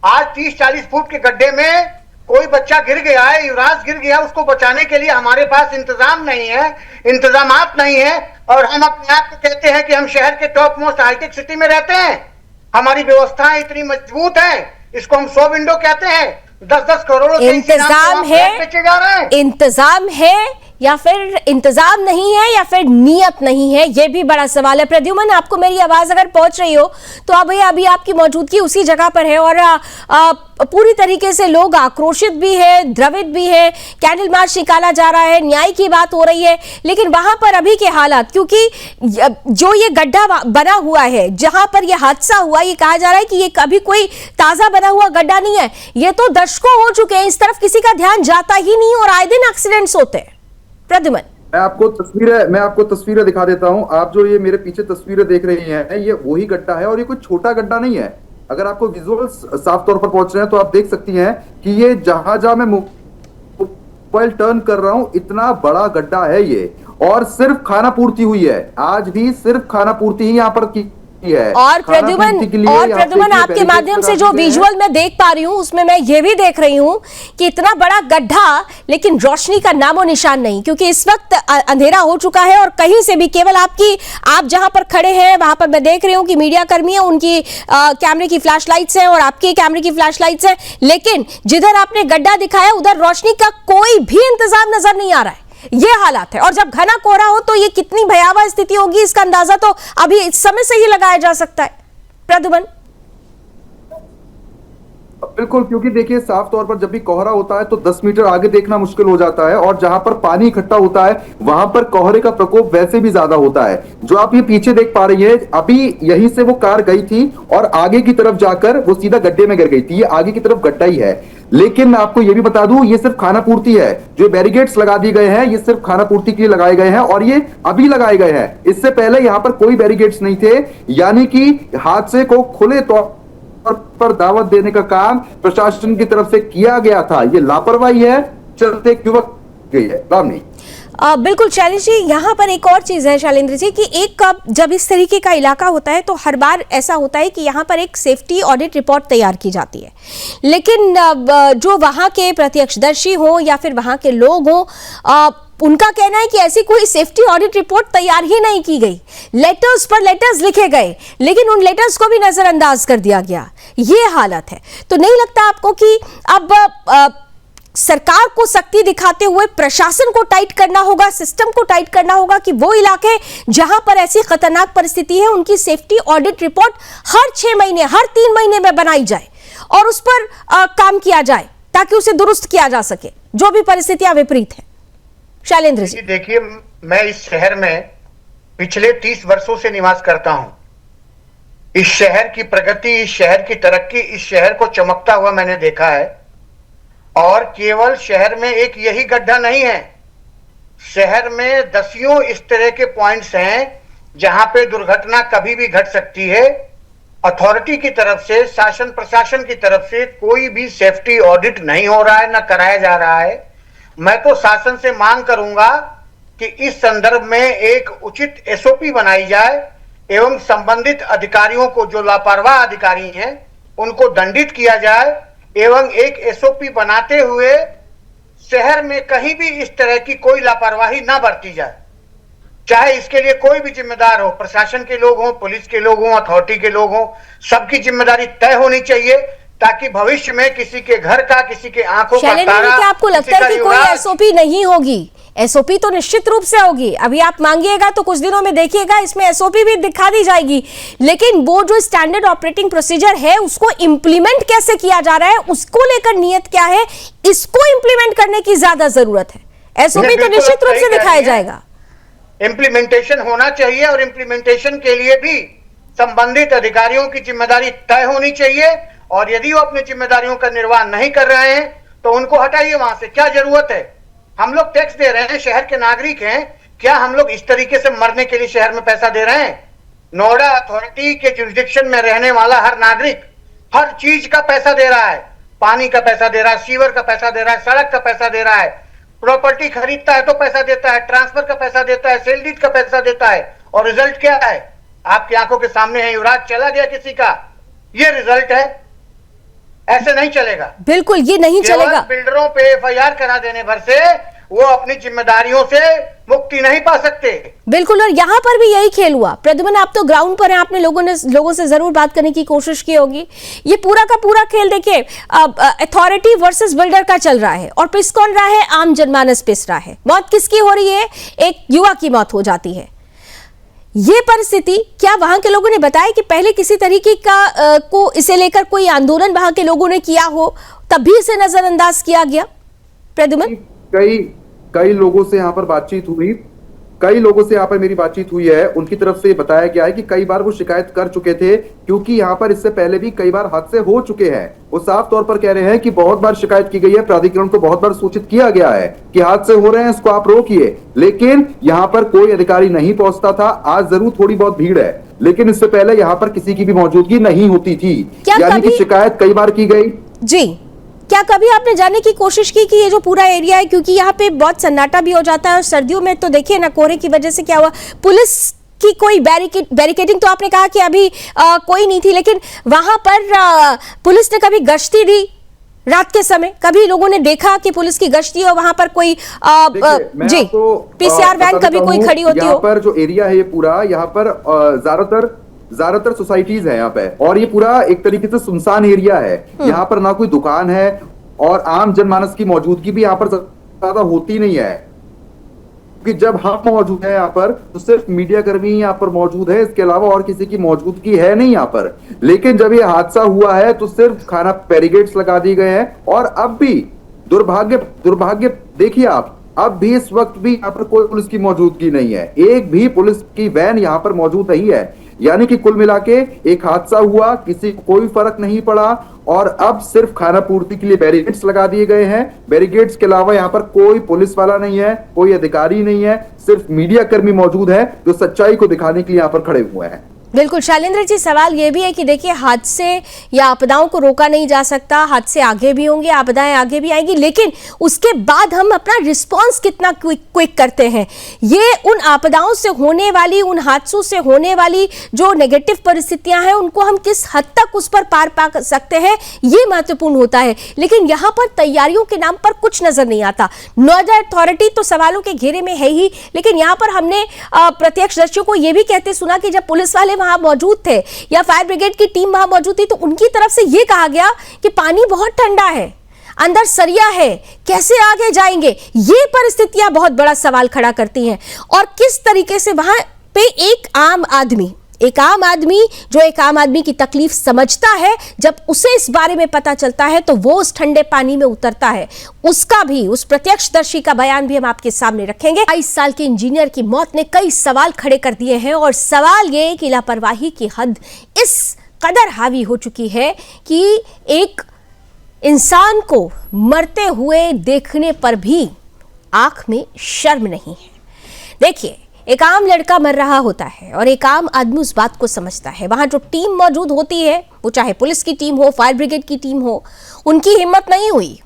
आज 30-40 फुट के गड्ढे में कोई बच्चा गिर गया है, युवराज गिर गया, उसको बचाने के लिए हमारे पास इंतजाम नहीं है, इंतजामात नहीं है, और हम अपने आप को कहते हैं कि हम शहर के टॉप मोस्ट हाईटेक सिटी में रहते हैं, हमारी व्यवस्थाएं इतनी मजबूत हैं, इसको हम 100 विंडो कहते हैं। 10-10 करोड़ इंतजाम है, बेचे जा रहे हैं। इंतजाम है या फिर इंतजाम नहीं है, या फिर नियत नहीं है, यह भी बड़ा सवाल है। प्रद्युमन, आपको मेरी आवाज अगर पहुंच रही हो तो अभी आपकी मौजूदगी उसी जगह पर है, और पूरी तरीके से लोग आक्रोशित भी है, द्रवित भी है, कैंडल मार्च निकाला जा रहा है, न्याय की बात हो रही है, लेकिन वहां पर अभी के हालात, क्योंकि जो ये गड्ढा बना हुआ है, जहां पर ये हादसा हुआ, ये कहा जा रहा है कि ये कभी कोई ताजा बना हुआ गड्ढा नहीं है, ये तो दशकों हो चुके हैं, इस तरफ किसी का ध्यान जाता ही नहीं और आए दिन एक्सीडेंट्स होते हैं। प्रद्युमन, मैं आपको तस्वीरें दिखा देता हूं। आप जो ये मेरे पीछे तस्वीरें देख रही हैं, ये वही गड्ढा है, और ये कोई छोटा गड्ढा नहीं है। अगर आपको विजुअल्स साफ तौर पर पहुंच रहे हैं तो आप देख सकती हैं कि ये जहां मैं मोबाइल टर्न कर रहा हूं, इतना बड़ा गड्ढा है ये, और सिर्फ खाना पूर्ति हुई है, आज भी सिर्फ खाना पूर्ति ही यहाँ पर की है। और प्रद्युमन आपके माध्यम से जो विजुअल मैं देख पा रही हूं उसमें मैं ये भी देख रही हूं कि इतना बड़ा गड्ढा लेकिन रोशनी का नामो निशान नहीं, क्योंकि इस वक्त अंधेरा हो चुका है और कहीं से भी केवल आप जहां पर खड़े हैं वहां पर मैं देख रही हूं कि मीडिया कर्मी है, उनकी कैमरे की फ्लैश लाइट्स हैं और आपके कैमरे की फ्लैश लाइट्स हैं, लेकिन जिधर आपने गड्ढा दिखाया उधर रोशनी का कोई भी इंतजाम नजर नहीं आ रहा है। ये हालात है और जब घना कोहरा हो तो ये कितनी भयावह स्थिति होगी इसका अंदाजा तो अभी इस समय से ही लगाया जा सकता है। प्रद्युमन, बिल्कुल, क्योंकि देखिए साफ तौर पर जब भी कोहरा होता है तो 10 मीटर आगे देखना मुश्किल हो जाता है, और जहां पर पानी इकट्ठा होता है वहां पर कोहरे का प्रकोप वैसे भी ज्यादा होता है। जो आप ये पीछे देख पा रही है, अभी यहीं से वो कार गई थी और आगे की तरफ जाकर वो सीधा गड्ढे में गिर गई थी। ये आगे की तरफ गड्ढा ही है, लेकिन मैं आपको ये भी बता दूं ये सिर्फ खाना पूर्ति है। जो बैरिकेड्स लगा दिए गए हैं ये सिर्फ खाना पूर्ति के लिए लगाए गए हैं और ये अभी लगाए गए हैं, इससे पहले यहां पर कोई बैरिकेड्स नहीं थे, यानी कि हादसे को खुले तौर पर दावत देने का काम प्रशासन की तरफ से किया गया था। ये लापरवाही है, चलते युवक गई है। रामनी, बिल्कुल शैलेश जी, यहाँ पर एक और चीज है शैलेंद्र जी कि एक जब इस तरीके का इलाका होता है तो हर बार ऐसा होता है कि यहाँ पर एक सेफ्टी ऑडिट रिपोर्ट तैयार की जाती है, लेकिन जो वहाँ के प्रत्यक्षदर्शी हो या फिर वहाँ के लोग हो उनका कहना है कि ऐसी कोई सेफ्टी ऑडिट रिपोर्ट तैयार ही नहीं की गई। लेटर्स पर लेटर्स लिखे गए लेकिन उन लेटर्स को भी नजरअंदाज कर दिया गया। ये हालत है, तो नहीं लगता आपको कि अब सरकार को सख्ती दिखाते हुए प्रशासन को टाइट करना होगा, सिस्टम को टाइट करना होगा कि वो इलाके जहां पर ऐसी खतरनाक परिस्थिति है उनकी सेफ्टी ऑडिट रिपोर्ट हर 6 महीने हर 3 महीने में बनाई जाए और उस पर काम किया जाए ताकि उसे दुरुस्त किया जा सके जो भी परिस्थितियां विपरीत है। शैलेंद्र जी, देखिए, मैं इस शहर में पिछले 30 वर्षों से निवास करता हूं। इस शहर की प्रगति, इस शहर की तरक्की, इस शहर को चमकता हुआ मैंने देखा है। और केवल शहर में एक यही गड्ढा नहीं है, शहर में दसियों इस तरह के पॉइंट्स हैं जहां पे दुर्घटना कभी भी घट सकती है। अथॉरिटी की तरफ से, शासन प्रशासन की तरफ से कोई भी सेफ्टी ऑडिट नहीं हो रहा है, ना कराया जा रहा है। मैं तो शासन से मांग करूंगा कि इस संदर्भ में एक उचित एसओपी बनाई जाए एवं संबंधित अधिकारियों को, जो लापरवाह अधिकारी हैं, उनको दंडित किया जाए एवं एक एसओपी बनाते हुए शहर में कहीं भी इस तरह की कोई लापरवाही ना बरती जाए। चाहे इसके लिए कोई भी जिम्मेदार हो, प्रशासन के लोग हों, पुलिस के लोग हों, अथॉरिटी के लोग हों, सबकी जिम्मेदारी तय होनी चाहिए ताकि भविष्य में किसी के घर का, किसी के आंखों का तारा, क्या आपको लगता है कि कोई एसओपी नहीं होगी? एसओपी तो निश्चित रूप से होगी। अभी आप मांगिएगा तो कुछ दिनों में देखिएगा इसमें एसओपी भी दिखा दी जाएगी, लेकिन वो जो स्टैंडर्ड ऑपरेटिंग प्रोसीजर है उसको इंप्लीमेंट कैसे किया जा रहा है, उसको लेकर नियत क्या है, इसको इंप्लीमेंट करने की ज्यादा जरूरत है। एसओपी तो निश्चित रूप से दिखाया जाएगा, इंप्लीमेंटेशन होना चाहिए और इंप्लीमेंटेशन के लिए भी संबंधित अधिकारियों की जिम्मेदारी तय होनी चाहिए। और यदि वो अपनी जिम्मेदारियों का निर्वाह नहीं कर रहे हैं तो उनको हटाइए वहां से। क्या जरूरत है? हम लोग टैक्स दे रहे हैं, शहर के नागरिक हैं, क्या हम लोग इस तरीके से मरने के लिए शहर में पैसा दे रहे हैं? नोएडा अथॉरिटी के जुरिडिक्शन में रहने वाला हर नागरिक हर चीज का पैसा दे रहा है, पानी का पैसा दे रहा है, सीवर का पैसा दे रहा है, सड़क का पैसा दे रहा है, प्रॉपर्टी खरीदता है तो पैसा देता है, ट्रांसफर का पैसा देता है, सेल डीड का पैसा देता है। और रिजल्ट क्या है? आपकी आंखों के सामने है, युवराज चला गया किसी का, ये रिजल्ट है। ऐसे नहीं चलेगा, बिल्कुल ये नहीं चलेगा। बिल्डरों पे एफआईआर करा देने भर से वो अपनी जिम्मेदारियों से मुक्ति नहीं पा सकते। बिल्कुल, और यहाँ पर भी यही खेल हुआ। प्रद्युमन, आप तो ग्राउंड पर हैं, आपने लोगों से जरूर बात करने की कोशिश की होगी। ये पूरा का पूरा खेल देखिए अथॉरिटी वर्सेस बिल्डर का चल रहा है और पिस कौन रहा है? आम जनमानस पिस रहा है। मौत किसकी हो रही है? एक युवा की मौत हो जाती है। ये परिस्थिति, क्या वहां के लोगों ने बताया कि पहले किसी तरीके का को इसे लेकर कोई आंदोलन वहां के लोगों ने किया हो तब भी इसे नजरअंदाज किया गया? प्रद्युमन, कई लोगों से यहाँ पर बातचीत हुई, कई लोगों से यहाँ पर मेरी बातचीत हुई है, उनकी तरफ से बताया गया है कि कई बार वो शिकायत कर चुके थे क्योंकि यहाँ पर इससे पहले भी कई बार हादसे हो चुके हैं। वो साफ तौर पर कह रहे हैं कि बहुत बार शिकायत की गई है, प्राधिकरण को बहुत बार सूचित किया गया है कि हादसे हो रहे हैं, इसको आप रोकिए, लेकिन यहाँ पर कोई अधिकारी नहीं पहुंचता था। आज जरूर थोड़ी बहुत भीड़ है, लेकिन इससे पहले यहाँ पर किसी की भी मौजूदगी नहीं होती थी, यानी कि शिकायत कई बार की गई। जी, क्या कभी आपने जानने की कोशिश की कि ये जो पूरा एरिया है, क्योंकि यहाँ पे बहुत सन्नाटा भी हो जाता है और सर्दियों में तो देखिए ना कोहरे की वजह से क्या हुआ, पुलिस की कोई बैरिकेडिंग तो आपने कहा कि अभी कोई नहीं थी, लेकिन वहां पर पुलिस ने कभी गश्ती दी रात के समय? कभी लोगों ने देखा कि पुलिस की गश्ती और वहां पर कोई जी पीसीआर वैन कभी कोई खड़ी होती हो? यहाँ पर जो एरिया है ये पूरा, यहाँ पर ज्यादातर सोसाइटीज है यहाँ पे, और ये पूरा एक तरीके से सुनसान एरिया है। यहाँ पर ना कोई दुकान है और आम जनमानस की मौजूदगी भी यहाँ पर ज्यादा होती नहीं है, क्योंकि जब हम मौजूद हैं यहाँ पर तो सिर्फ मीडिया कर्मी यहाँ पर मौजूद है, इसके अलावा और किसी की मौजूदगी है नहीं यहाँ पर। लेकिन जब ये हादसा हुआ है तो सिर्फ खाना बैरिकेड्स लगा दिए गए हैं, और अब भी दुर्भाग्य देखिए आप, अब भी इस वक्त भी यहाँ पर कोई पुलिस की मौजूदगी नहीं है, एक भी पुलिस की वैन यहाँ पर मौजूद नहीं है। यानी कि कुल मिला के एक हादसा हुआ, किसी को कोई फर्क नहीं पड़ा, और अब सिर्फ खाना पूर्ति के लिए बैरिकेड्स लगा दिए गए हैं। बैरिकेड्स के अलावा यहाँ पर कोई पुलिस वाला नहीं है, कोई अधिकारी नहीं है, सिर्फ मीडिया कर्मी मौजूद है जो सच्चाई को दिखाने के लिए यहाँ पर खड़े हुए हैं। बिल्कुल शैलेंद्र जी, सवाल ये भी है कि देखिए हादसे या आपदाओं को रोका नहीं जा सकता, हादसे आगे भी होंगे, आपदाएं आगे भी आएंगी, लेकिन उसके बाद हम अपना रिस्पांस कितना क्विक करते हैं, ये उन आपदाओं से होने वाली, उन हादसों से होने वाली जो नेगेटिव परिस्थितियां हैं उनको हम किस हद तक उस पर पार पा सकते हैं, ये महत्वपूर्ण होता है। लेकिन यहाँ पर तैयारियों के नाम पर कुछ नजर नहीं आता। नोएडा अथॉरिटी तो सवालों के घेरे में है ही, लेकिन यहाँ पर हमने प्रत्यक्षदर्शियों को यह भी कहते सुना कि जब पुलिस वाले वहां मौजूद थे या फायर ब्रिगेड की टीम वहां मौजूद थी तो उनकी तरफ से यह कहा गया कि पानी बहुत ठंडा है, अंदर सरिया है, कैसे आगे जाएंगे। ये परिस्थितियां बहुत बड़ा सवाल खड़ा करती हैं। और किस तरीके से वहां पे एक आम आदमी जो एक आम आदमी की तकलीफ समझता है, जब उसे इस बारे में पता चलता है तो वो उस ठंडे पानी में उतरता है। उसका भी, उस प्रत्यक्षदर्शी का बयान भी हम आपके सामने रखेंगे। 22 साल के इंजीनियर की मौत ने कई सवाल खड़े कर दिए हैं, और सवाल ये कि लापरवाही की हद इस कदर हावी हो चुकी है कि एक इंसान को मरते हुए देखने पर भी आंख में शर्म नहीं है। देखिए, एक आम लड़का मर रहा होता है और एक आम आदमी उस बात को समझता है। वहां जो टीम मौजूद होती है, वो चाहे पुलिस की टीम हो, फायर ब्रिगेड की टीम हो, उनकी हिम्मत नहीं हुई,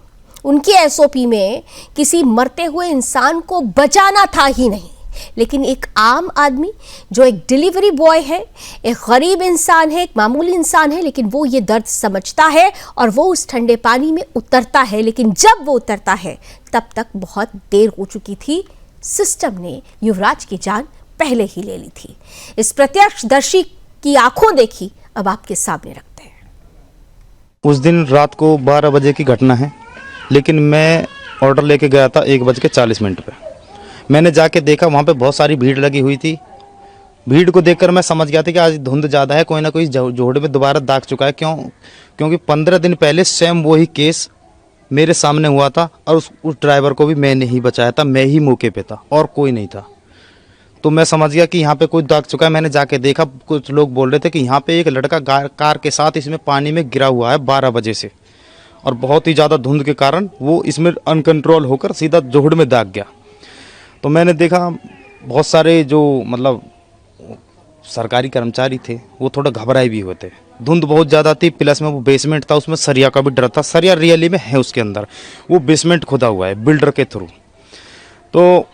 उनकी एसओपी में किसी मरते हुए इंसान को बचाना था ही नहीं। लेकिन एक आम आदमी जो एक डिलीवरी बॉय है, एक गरीब इंसान है, एक मामूली इंसान है, लेकिन वो ये दर्द समझता है और वो उस ठंडे पानी में उतरता है। लेकिन जब वो उतरता है तब तक बहुत देर हो चुकी थी। सिस्टम ने युवराज की जान पहले ही ले ली थी। इस प्रत्यक्षदर्शी की आंखों देखी अब आपके सामने रखते हैं। उस दिन रात को 12 बजे की घटना है, लेकिन मैं ऑर्डर लेके गया था 1:40 पे। मैंने जाके देखा वहाँ पे बहुत सारी भीड़ लगी हुई थी। भीड़ को देखकर मैं समझ गया था कि आज धुंध ज़्यादा है, कोई ना कोई जोड़ में दोबारा दाग चुका है। क्योंकि 15 दिन पहले सेम वही केस मेरे सामने हुआ था और उस ड्राइवर को भी मैंने ही बचाया था, मैं ही मौके पे था और कोई नहीं था। तो मैं समझ गया कि यहाँ पे कोई दाग चुका है। मैंने जाके देखा, कुछ लोग बोल रहे थे कि यहाँ पे एक लड़का कार के साथ इसमें पानी में गिरा हुआ है 12 बजे से, और बहुत ही ज़्यादा धुंध के कारण वो इसमें अनकंट्रोल होकर सीधा जोड़ में दाग गया। तो मैंने देखा बहुत सारे जो मतलब सरकारी कर्मचारी थे वो थोड़ा घबराए भी हुए थे। धुंध बहुत ज़्यादा थी, प्लस में वो बेसमेंट था, उसमें सरिया का भी डर था। सरिया रियली में है उसके अंदर, वो बेसमेंट खुदा हुआ है बिल्डर के थ्रू। तो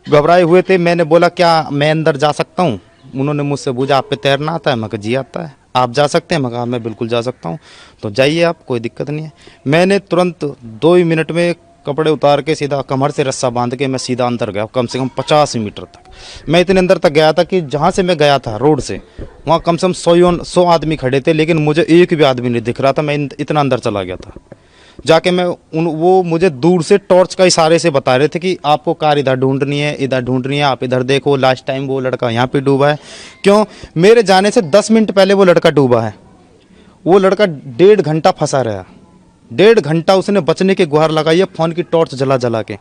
घबराए हुए थे। मैंने बोला क्या मैं अंदर जा सकता हूँ? उन्होंने मुझसे पूछा आप पे तैरना आता है? मैं कहा जी आता है। आप जा सकते हैं? मैं कहा मैं बिल्कुल जा सकता हूँ। तो जाइए आप, कोई दिक्कत नहीं है। मैंने तुरंत 2 ही मिनट में कपड़े उतार के सीधा कमर से रस्सा बांध के मैं सीधा अंदर गया, कम से कम 50 मीटर तक। मैं इतने अंदर तक गया था कि जहाँ से मैं गया था रोड से, वहाँ कम से कम 100 आदमी खड़े थे, लेकिन मुझे एक भी आदमी नहीं दिख रहा था। मैं इतना अंदर चला गया था। जाके मैं वो मुझे दूर से टॉर्च का इशारे से बता रहे थे कि आपको कार इधर ढूंढनी है, इधर ढूंढनी है, आप इधर देखो, लास्ट टाइम वो लड़का यहाँ पे डूबा है। क्यों? मेरे जाने से 10 मिनट पहले वो लड़का डूबा है। वो लड़का 1.5 घंटा फंसा रहा, 1.5 घंटा उसने बचने की गुहार लगाई है फ़ोन की टॉर्च जला जला के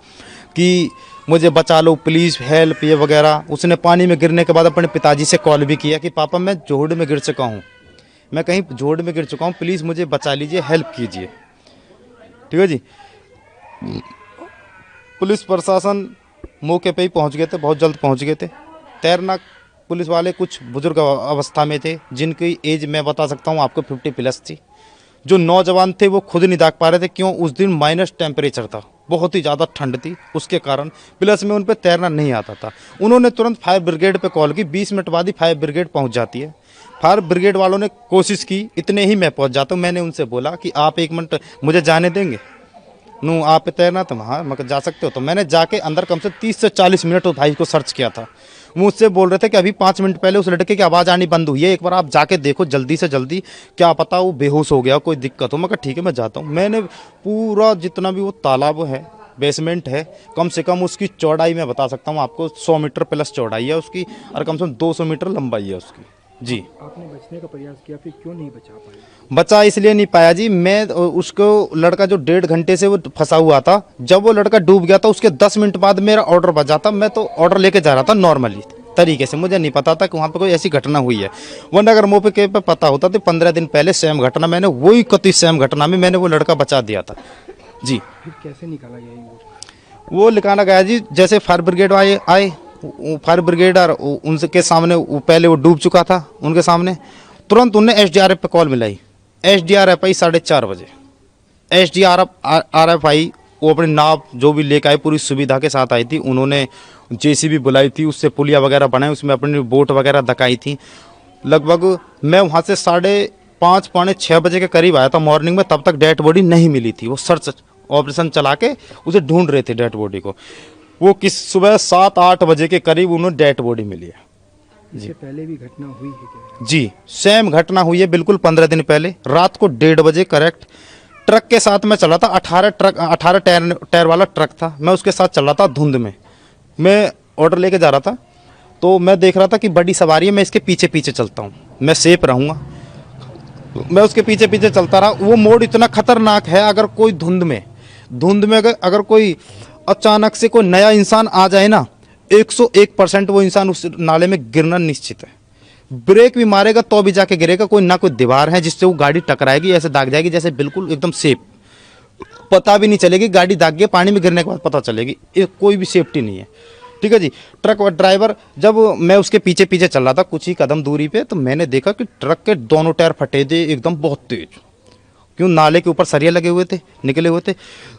कि मुझे बचा लो प्लीज़, हेल्प, ये वगैरह। उसने पानी में गिरने के बाद अपने पिताजी से कॉल भी किया कि पापा मैं जोड़ में गिर चुका हूँ, मैं कहीं जोड़ में गिर चुका हूँ, प्लीज़ मुझे बचा लीजिए, हेल्प कीजिए। ठीक है जी। पुलिस प्रशासन मौके पे ही पहुंच गए थे, बहुत जल्द पहुंच गए थे। तैरना पुलिस वाले कुछ बुजुर्ग अवस्था में थे, जिनकी एज मैं बता सकता हूं आपको 50 प्लस थी। जो नौजवान थे वो खुद नहीं दाग पा रहे थे, क्यों? उस दिन माइनस टेम्परेचर था, बहुत ही ज़्यादा ठंड थी, उसके कारण प्लस में उन पर तैरना नहीं आता था। उन्होंने तुरंत फायर ब्रिगेड पे कॉल की, 20 मिनट बाद ही फायर ब्रिगेड पहुंच जाती है। फायर ब्रिगेड वालों ने कोशिश की, इतने ही मैं पहुंच जाता हूँ। मैंने उनसे बोला कि आप 1 मिनट मुझे जाने देंगे, नू आप पे तैरना तो हाँ मैं जा सकते हो। तो मैंने जाके अंदर कम से 30 से 40 मिनट उस भाई को सर्च किया था। वो मुझसे बोल रहे थे कि अभी 5 मिनट पहले उस लड़के की आवाज़ आनी बंद हुई है, एक बार आप जाके देखो जल्दी से जल्दी, क्या पता वो बेहोश हो गया, कोई दिक्कत हो। मैं कहा ठीक है मैं जाता हूँ। मैंने पूरा जितना भी वो तालाब है, बेसमेंट है, कम से कम उसकी चौड़ाई मैं बता सकता हूँ आपको 100 मीटर प्लस चौड़ाई है उसकी, और कम से कम 200 मीटर लंबाई है उसकी। जी, आपने बचने का प्रयास किया, फिर क्यों नहीं बचा पाए? बचा इसलिए नहीं पाया जी, मैं उसको लड़का जो 1.5 घंटे से वो फंसा हुआ था, जब वो लड़का डूब गया था उसके 10 मिनट बाद मेरा ऑर्डर बजा था। मैं तो ऑर्डर लेके जा रहा था नॉर्मली तरीके से, मुझे नहीं पता था कि वहाँ पे कोई ऐसी घटना हुई है। वरना अगर मौके पे पता होता तो 15 दिन पहले सेम घटना, मैंने वही कति सेम घटना में मैंने वो लड़का बचा दिया था। जी, फिर कैसे निकाला गया वो निकाला गया जी, जैसे फायर ब्रिगेड आए फायर ब्रिगेड और उनके सामने पहले वो डूब चुका था, उनके सामने तुरंत उन्हें एसडीआरएफ पे कॉल मिलाई। एसडीआरएफ आई 4:30 बजे। एसडीआरएफ आई, वो अपनी नाव जो भी लेकर आई पूरी सुविधा के साथ आई थी। उन्होंने जेसीबी बुलाई थी, उससे पुलिया वगैरह बनाई, उसमें अपनी बोट वगैरह धकाई थी। लगभग मैं वहाँ से 5:30 पौने 6 बजे के करीब आया था मॉर्निंग में, तब तक डेड बॉडी नहीं मिली थी। वो सर्च ऑपरेशन चला के उसे ढूंढ रहे थे डेड बॉडी को। वो सुबह 7-8 बजे के करीब उन्हें डेड बॉडी मिली है। इससे पहले भी घटना हुई है क्या? जी, सेम घटना हुई है बिल्कुल 15 दिन पहले, रात को 1:30 बजे करेक्ट। ट्रक के साथ मैं चला था, 18 टायर वाला ट्रक था, मैं उसके साथ चल रहा था धुंध में। मैं ऑर्डर लेके जा रहा था, तो मैं देख रहा था कि बड़ी सवारी है, मैं इसके पीछे पीछे चलता हूँ, मैं सेफ रहूँगा। मैं उसके पीछे पीछे चलता रहा। वो मोड़ इतना खतरनाक है, अगर कोई धुंध में अगर कोई अचानक से कोई नया इंसान आ जाए ना, 101% वो इंसान उस नाले में गिरना निश्चित है। ब्रेक भी मारेगा तो भी जाके गिरेगा, कोई ना कोई दीवार है जिससे वो गाड़ी टकराएगी, ऐसे दाग जाएगी जैसे बिल्कुल एकदम सेफ, पता भी नहीं चलेगी गाड़ी दाग गई, पानी में गिरने के बाद पता चलेगी। कोई भी सेफ्टी नहीं है, ठीक है जी। ट्रक और ड्राइवर, जब मैं उसके पीछे पीछे चल रहा था कुछ ही कदम दूरी पे, तो मैंने देखा कि ट्रक के दोनों टायर फटे थे एकदम बहुत तेज, क्यों? नाले के ऊपर सरिया लगे हुए थे, निकले हुए थे।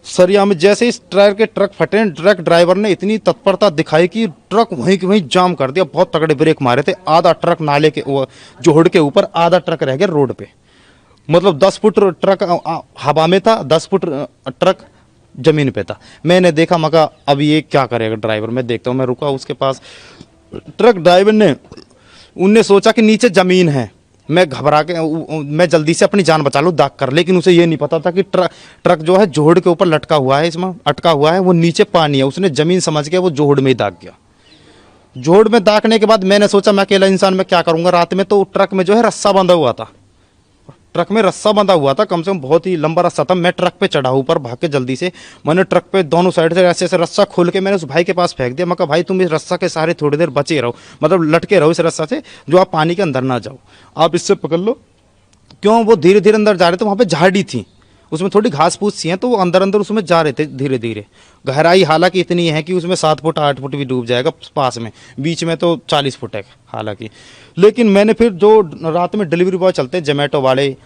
सरिया में जैसे इस टायर के ट्रक फटे, ट्रक ड्राइवर ने इतनी तत्परता दिखाई कि ट्रक वहीं के वहीं जाम कर दिया, बहुत तगड़े ब्रेक मारे थे। आधा ट्रक नाले के जोड़ के ऊपर, आधा ट्रक रह गया रोड पे। मतलब 10 फुट ट्रक हवा में था, 10 फुट ट्रक जमीन पे था। मैंने देखा, मगा अब ये क्या करेगा ड्राइवर, मैं देखता हूँ। मैं रुका उसके पास, ट्रक ड्राइवर उनने सोचा कि नीचे जमीन है, मैं घबरा के मैं जल्दी से अपनी जान बचा लूँ दाग कर, लेकिन उसे ये नहीं पता था कि ट्रक जो है जोड़ के ऊपर लटका हुआ है, इसमें अटका हुआ है, वो नीचे पानी है। उसने जमीन समझ के वो जोड़ में ही दाग गया। जोड़ में दागने के बाद मैंने सोचा मैं अकेला इंसान मैं क्या करूँगा रात में, तो ट्रक में जो है रस्सा बंधा हुआ था, ट्रक में रस्सा बंधा हुआ था, कम से कम बहुत ही लंबा रस्सा था। मैं ट्रक पे चढ़ा ऊपर भाग के जल्दी से, मैंने ट्रक पे दोनों साइड से ऐसे रस्सा खोल के मैंने उस भाई के पास फेंक दिया। मैं कहा भाई तुम इस रस्सा के सहारे थोड़ी देर बचे रहो, मतलब लटके रहो इस रस्सा से, जो आप पानी के अंदर ना जाओ, आप इससे पकड़ लो। क्यों? वो धीरे धीरे अंदर जा रहे थे, वहाँ पे झाड़ी थी, उसमें थोड़ी घास फूस सी है, तो वो अंदर अंदर उसमें जा रहे थे धीरे धीरे। गहराई हालांकि इतनी है कि उसमें 7 फुट 8 फुट भी डूब जाएगा पास में, बीच में तो 40 फुट है हालांकि। लेकिन मैंने फिर जो रात में डिलीवरी बॉय चलते हैं, जोमेटो वाले,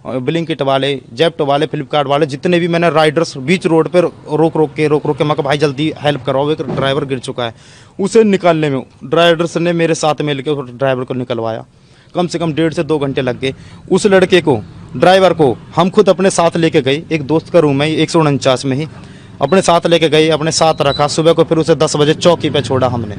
ब्लिंकिट वाले, जेप्टो वाले, फ्लिपकार्ट वाले, जितने भी मैंने राइडर्स बीच रोड पर रोक रोक के मैं भाई जल्दी हेल्प कराओ, एक ड्राइवर गिर चुका है। उसे निकालने में राइडर्स ने मेरे साथ मिल के उस ड्राइवर को निकलवाया। कम से कम 1.5 से 2 घंटे लग गए। उस लड़के को, ड्राइवर को हम खुद अपने साथ लेके गए, एक दोस्त का रूम है 149 में ही, अपने साथ लेके गए, अपने साथ रखा। सुबह को फिर उसे 10 बजे चौकी पे छोड़ा हमने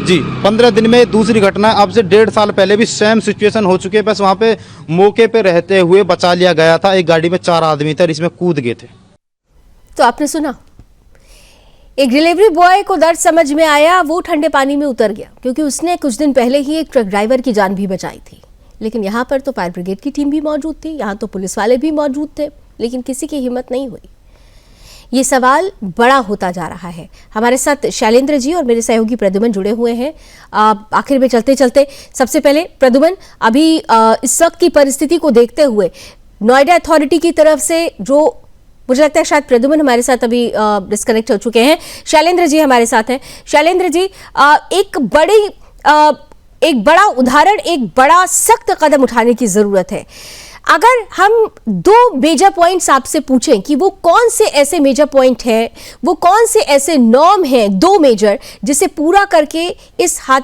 जी। 15 दिन में दूसरी घटना, अब से 1.5 साल पहले भी सेम सिचुएशन हो चुकी है, बस वहाँ पे मौके पे रहते हुए बचा लिया गया था। एक गाड़ी में 4 आदमी थे, इसमें कूद गए थे। तो आपने सुना, एक डिलीवरी बॉय को दर्द समझ में आया, वो ठंडे पानी में उतर गया, क्योंकि उसने कुछ दिन पहले ही एक ट्रक ड्राइवर की जान भी बचाई थी। लेकिन यहाँ पर तो फायर ब्रिगेड की टीम भी मौजूद थी, यहाँ तो पुलिस वाले भी मौजूद थे, लेकिन किसी की हिम्मत नहीं हुई। ये सवाल बड़ा होता जा रहा है। हमारे साथ शैलेंद्र जी और मेरे सहयोगी प्रद्युमन जुड़े हुए हैं। आखिर में चलते चलते सबसे पहले प्रद्युमन, अभी इस वक्त की परिस्थिति को देखते हुए नोएडा अथॉरिटी की तरफ से जो, मुझे लगता है शायद प्रद्युमन हमारे साथ अभी डिस्कनेक्ट हो चुके हैं, शैलेंद्र जी हमारे साथ हैं। शैलेंद्र जी, एक बड़ा उदाहरण, एक बड़ा सख्त कदम उठाने की जरूरत है। अगर हम दो मेजर पॉइंट्स आपसे पूछें कि वो कौन से ऐसे मेजर पॉइंट हैं, वो कौन से ऐसे नॉर्म हैं, दो मेजर, जिसे पूरा करके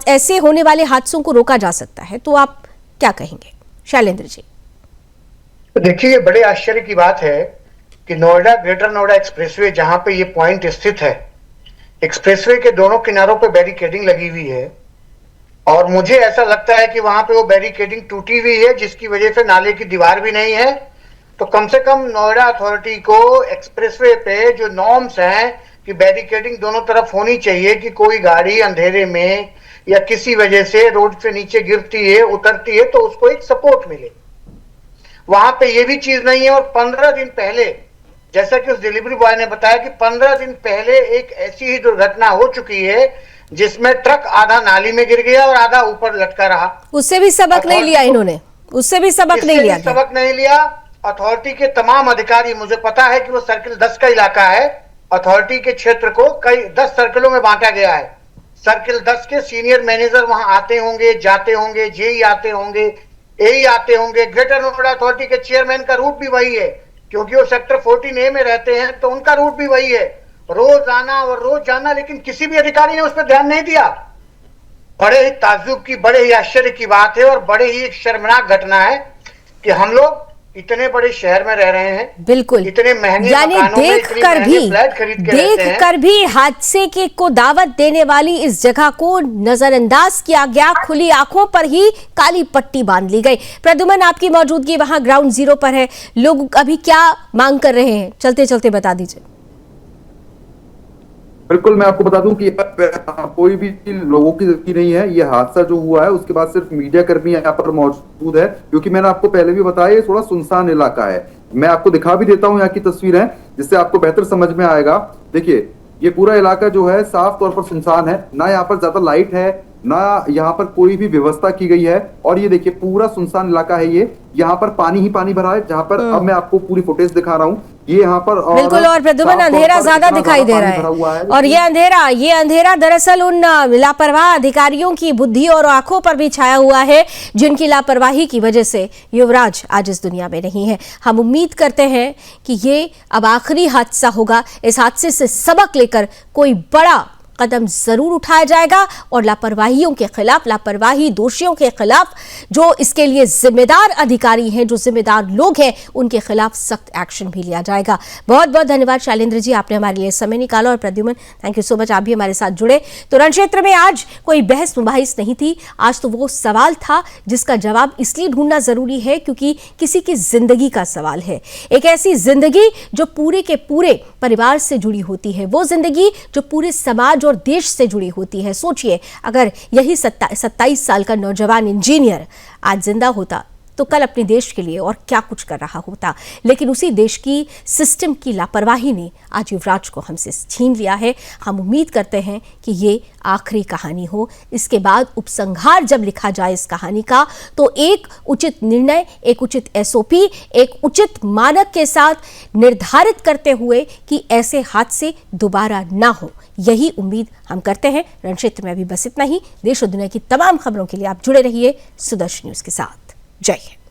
ऐसे होने वाले हादसों को रोका जा सकता है, तो आप क्या कहेंगे शैलेंद्र जी? देखिए, ये बड़े आश्चर्य की बात है कि नोएडा, ग्रेटर नोएडा एक्सप्रेसवे, जहां पे ये पॉइंट स्थित है, एक्सप्रेसवे के दोनों किनारों पे बैरिकेडिंग लगी हुई है और मुझे ऐसा लगता है कि वहां पे वो बैरिकेडिंग टूटी हुई है, जिसकी वजह से नाले की दीवार भी नहीं है। तो कम से कम नोएडा अथॉरिटी को एक्सप्रेसवे पे जो नॉर्म्स हैं कि बैरिकेडिंग दोनों तरफ होनी चाहिए, कि कोई गाड़ी अंधेरे में या किसी वजह से रोड से नीचे गिरती है, उतरती है, तो उसको एक सपोर्ट मिले। वहां पे ये भी चीज नहीं है। और 15 दिन पहले, जैसा कि उस डिलीवरी बॉय ने बताया कि 15 दिन पहले एक ऐसी ही दुर्घटना हो चुकी है जिसमें ट्रक आधा नाली में गिर गया और आधा ऊपर लटका रहा। उससे भी सबक नहीं लिया इन्होंने, उससे भी सबक नहीं लिया, सबक नहीं लिया। अथॉरिटी के तमाम अधिकारी, मुझे पता है कि वो सर्किल 10 का इलाका है, अथॉरिटी के क्षेत्र को कई 10 सर्किलों में बांटा गया है। सर्किल 10 के सीनियर मैनेजर वहां आते होंगे, जाते होंगे, जेई आते होंगे, एई आते होंगे। ग्रेटर नोएडा अथॉरिटी के चेयरमैन का रूट भी वही है, क्योंकि वो सेक्टर 14A में रहते हैं, तो उनका रूट भी वही है, रोज आना और रोज जाना। लेकिन किसी भी अधिकारी ने उस पर ध्यान नहीं दिया। बड़े ही ताज्जुब की, बड़े ही आश्चर्य की बात है और बड़े ही एक शर्मनाक घटना है कि हम लोग इतने बड़े शहर में रह रहे हैं, बिल्कुल, इतने महंगे यानी देख कर भी हादसे के को दावत देने वाली इस जगह को नजरअंदाज किया गया, खुली आंखों पर ही काली पट्टी बांध ली गई। प्रद्युमन, आपकी मौजूदगी वहां ग्राउंड जीरो पर है, लोग अभी क्या मांग कर रहे हैं, चलते चलते बता दीजिए। बिल्कुल, मैं आपको बता दूं कि कोई भी लोगों की गलती नहीं है। ये हादसा जो हुआ है उसके बाद सिर्फ मीडिया कर्मी यहाँ पर मौजूद है, क्योंकि मैंने आपको पहले भी बताया ये थोड़ा सुनसान इलाका है। मैं आपको दिखा भी देता हूँ यहाँ की तस्वीरें, जिससे आपको बेहतर समझ में आएगा। देखिए, ये पूरा इलाका जो है साफ तौर पर सुनसान है, ना यहाँ पर ज्यादा लाइट है, ना यहाँ पर कोई भी व्यवस्था की गई है। और ये देखिए, पूरा सुनसान इलाका है ये, यहाँ पर पानी ही पानी भरा है। जहाँ पर अब मैं आपको पूरी फुटेज दिखा रहा हूँ, ये यहाँ पर बिल्कुल, और प्रद्युमन अंधेरा ज्यादा दिखाई दे रहा है। और ये अंधेरा दरअसल उन लापरवाह अधिकारियों की बुद्धि और आंखों पर भी छाया हुआ है, जिनकी लापरवाही की वजह से युवराज आज इस दुनिया में नहीं है। हम उम्मीद करते हैं कि ये अब आखिरी हादसा होगा। इस हादसे से सबक लेकर कोई बड़ा कदम जरूर उठाया जाएगा और लापरवाहियों के खिलाफ, लापरवाही दोषियों के खिलाफ, जो इसके लिए जिम्मेदार अधिकारी हैं, जो जिम्मेदार लोग हैं, उनके खिलाफ सख्त एक्शन भी लिया जाएगा। बहुत बहुत धन्यवाद शैलेंद्र जी, आपने हमारे लिए समय निकाला। और Pradyuman, thank you so much, आप भी हमारे साथ जुड़े। तो रण क्षेत्र में आज कोई बहस मुबाहिस नहीं थी, आज तो वो सवाल था जिसका जवाब इसलिए ढूंढना जरूरी है क्योंकि किसी की जिंदगी का सवाल है। एक ऐसी जिंदगी जो पूरे के पूरे परिवार से जुड़ी होती है, वो जिंदगी जो पूरे समाज और देश से जुड़ी होती है। सोचिए, अगर यही 27 साल का नौजवान इंजीनियर आज जिंदा होता तो कल अपने देश के लिए और क्या कुछ कर रहा होता। लेकिन उसी देश की सिस्टम की लापरवाही ने आज युवराज को हमसे छीन लिया है। हम उम्मीद करते हैं कि ये आखिरी कहानी हो। इसके बाद उपसंहार जब लिखा जाए इस कहानी का, तो एक उचित निर्णय, एक उचित SOP, एक उचित मानक के साथ निर्धारित करते हुए कि ऐसे हादसे दोबारा ना हो, यही उम्मीद हम करते हैं। रण क्षेत्र में अभी बस इतना ही। देश और दुनिया की तमाम खबरों के लिए आप जुड़े रहिए सुदर्शन न्यूज के साथ। जय हिंद।